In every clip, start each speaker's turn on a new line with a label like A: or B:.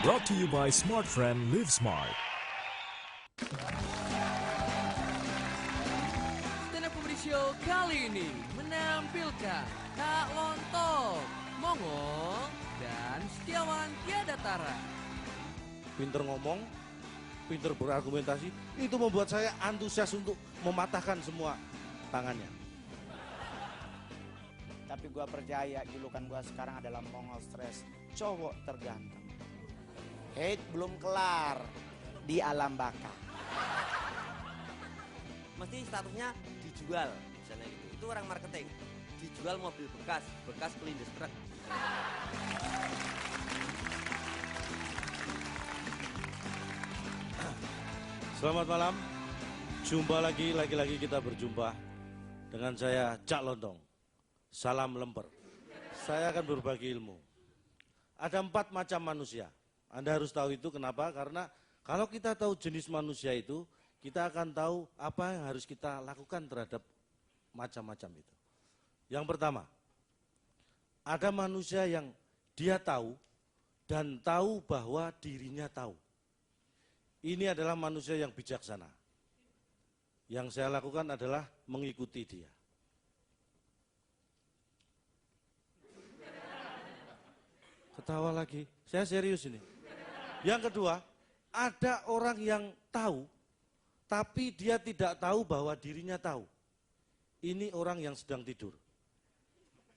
A: Brought to you by Smart Friend Live Smart.
B: Stand Up Comedy Show kali ini menampilkan Kak Lontong, Mongol, dan Setiawan Tiada Tara.
C: Pinter ngomong, pinter berargumentasi, itu membuat saya antusias untuk mematahkan semua tangannya.
D: Tapi gua percaya julukan gua sekarang adalah Mongol Stres, cowok terganteng. Hate belum kelar di alam baka.
E: Mesti statusnya dijual, misalnya gitu. Itu orang marketing. Dijual mobil bekas kelindes truk.
C: Selamat malam, jumpa lagi kita berjumpa dengan saya Cak Lontong. Salam lemper. Saya akan berbagi ilmu. Ada 4 macam manusia. Anda harus tahu itu kenapa? Karena kalau kita tahu jenis manusia itu, kita akan tahu apa yang harus kita lakukan terhadap macam-macam itu. Yang pertama, ada manusia yang dia tahu dan tahu bahwa dirinya tahu. Ini adalah manusia yang bijaksana. Yang saya lakukan adalah mengikuti dia. Ketawa lagi, saya serius ini. Yang kedua, ada orang yang tahu, tapi dia tidak tahu bahwa dirinya tahu. Ini orang yang sedang tidur.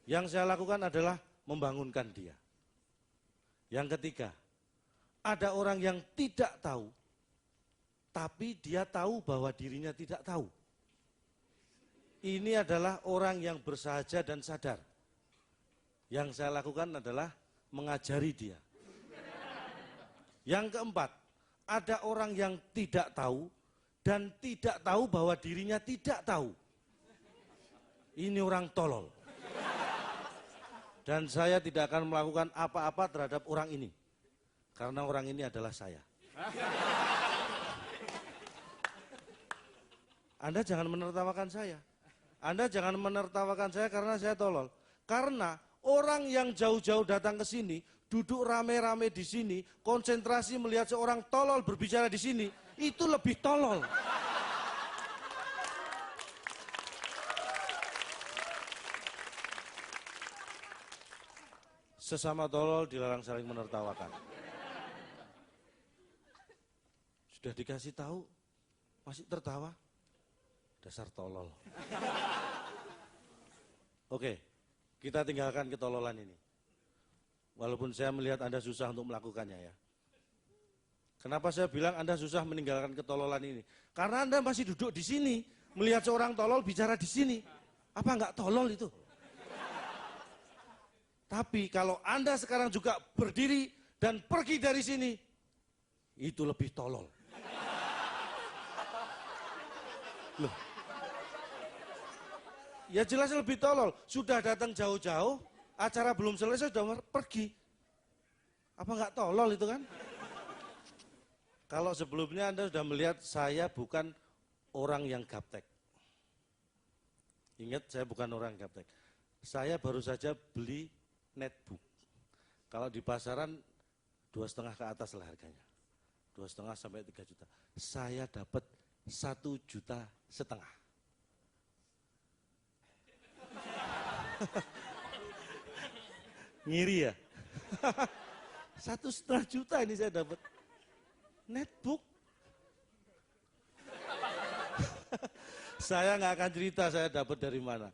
C: Yang saya lakukan adalah membangunkan dia. Yang ketiga, ada orang yang tidak tahu, tapi dia tahu bahwa dirinya tidak tahu. Ini adalah orang yang bersahaja dan sadar. Yang saya lakukan adalah mengajari dia. Yang keempat, ada orang yang tidak tahu dan tidak tahu bahwa dirinya tidak tahu. Ini orang tolol. Dan saya tidak akan melakukan apa-apa terhadap orang ini. Karena orang ini adalah saya. Anda jangan menertawakan saya. Anda jangan menertawakan saya karena saya tolol. Karena orang yang jauh-jauh datang ke sini, duduk rame-rame di sini, konsentrasi melihat seorang tolol berbicara di sini, itu lebih tolol. Sesama tolol dilarang saling menertawakan. Sudah dikasih tahu, masih tertawa. Dasar tolol. Oke, kita tinggalkan ketololan ini. Walaupun saya melihat Anda susah untuk melakukannya ya. Kenapa saya bilang Anda susah meninggalkan ketololan ini? Karena Anda masih duduk di sini, melihat seorang tolol bicara di sini. Apa enggak tolol itu? Tapi kalau Anda sekarang juga berdiri dan pergi dari sini, itu lebih tolol. Loh. Ya jelas lebih tolol. Sudah datang jauh-jauh, acara belum selesai sudah pergi. Apa enggak tolol itu kan? Kalau sebelumnya Anda sudah melihat saya bukan orang yang gaptek. Ingat, saya bukan orang yang gaptek. Saya baru saja beli netbook. Kalau di pasaran 2,5 ke atas lah harganya. 2,5 sampai 3 juta. Saya dapat 1,5 juta. Ngiri ya? 1,5 juta ini saya dapat netbook. Saya nggak akan cerita saya dapat dari mana.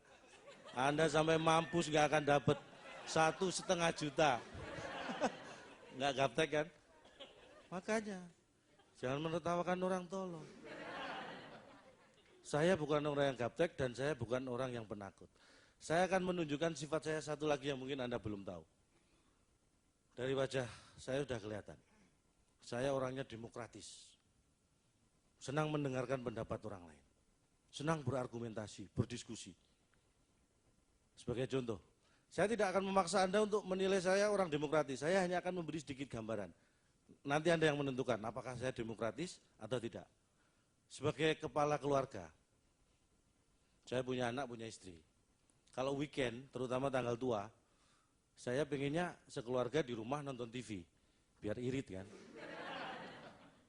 C: Anda sampai mampus nggak akan dapat 1,5 juta. Nggak gaptek kan? Makanya jangan menertawakan orang tolong. Saya bukan orang yang gaptek dan saya bukan orang yang penakut. Saya akan menunjukkan sifat saya satu lagi yang mungkin Anda belum tahu. Dari wajah saya sudah kelihatan. Saya orangnya demokratis. Senang mendengarkan pendapat orang lain. Senang berargumentasi, berdiskusi. Sebagai contoh, saya tidak akan memaksa Anda untuk menilai saya orang demokratis. Saya hanya akan memberi sedikit gambaran. Nanti Anda yang menentukan apakah saya demokratis atau tidak. Sebagai kepala keluarga, saya punya anak, punya istri. Kalau weekend, terutama tanggal tua, saya pengennya sekeluarga di rumah nonton TV. biar irit kan.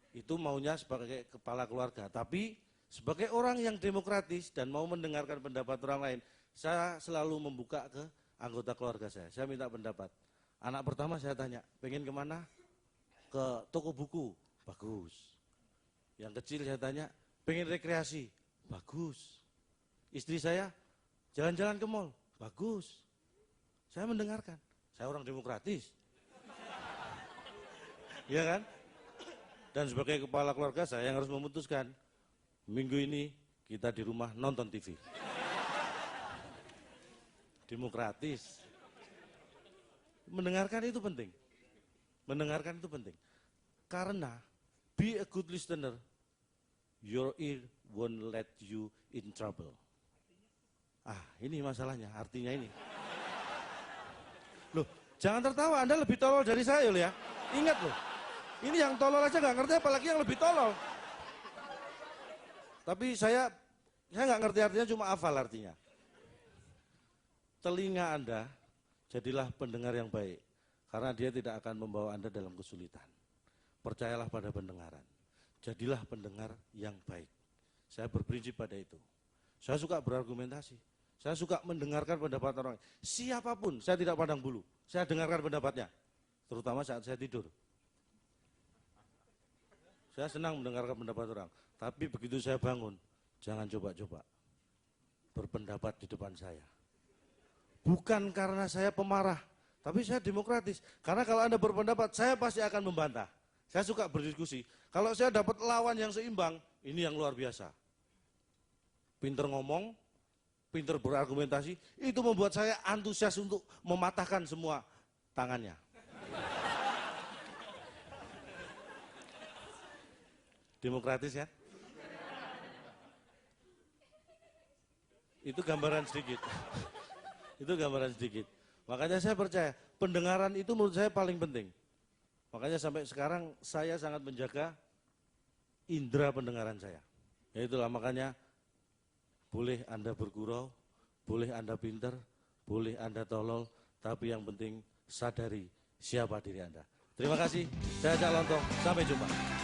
C: Itu maunya sebagai kepala keluarga. Tapi sebagai orang yang demokratis dan mau mendengarkan pendapat orang lain, saya selalu membuka ke anggota keluarga saya. Saya minta pendapat. Anak pertama saya tanya, pengen kemana? Ke toko buku. Bagus. Yang kecil saya tanya, pengen rekreasi. Bagus. Istri saya, jalan-jalan ke mall. Bagus. Saya mendengarkan. Saya orang demokratis. Iya kan? Dan sebagai kepala keluarga saya yang harus memutuskan. Minggu ini kita di rumah nonton TV. Demokratis. Mendengarkan itu penting. Mendengarkan itu penting. Karena be a good listener, your ear won't let you in trouble. Ini masalahnya, artinya ini. Loh, jangan tertawa, Anda lebih tolol dari saya loh ya. Ingat loh, ini yang tolol aja nggak ngerti, apalagi yang lebih tolol. Tapi saya nggak ngerti artinya, cuma hafal artinya. Telinga Anda, jadilah pendengar yang baik. Karena dia tidak akan membawa Anda dalam kesulitan. Percayalah pada pendengaran. Jadilah pendengar yang baik. Saya berprinsip pada itu. Saya suka berargumentasi. Saya suka mendengarkan pendapat orang. Siapapun, saya tidak pandang bulu. Saya dengarkan pendapatnya. Terutama saat saya tidur. Saya senang mendengarkan pendapat orang. Tapi begitu saya bangun, jangan coba-coba berpendapat di depan saya. Bukan karena saya pemarah, tapi saya demokratis. Karena kalau Anda berpendapat, saya pasti akan membantah. Saya suka berdiskusi. Kalau saya dapat lawan yang seimbang, ini yang luar biasa. Pinter ngomong, pinter berargumentasi, itu membuat saya antusias untuk mematahkan semua tangannya. Demokratis ya? Itu gambaran sedikit. Itu gambaran sedikit. Makanya saya percaya, pendengaran itu menurut saya paling penting. Makanya sampai sekarang saya sangat menjaga indera pendengaran saya. Ya itulah makanya boleh Anda bergurau, boleh Anda pinter, boleh Anda tolol, tapi yang penting sadari siapa diri Anda. Terima kasih, saya Cak Lontong, sampai jumpa.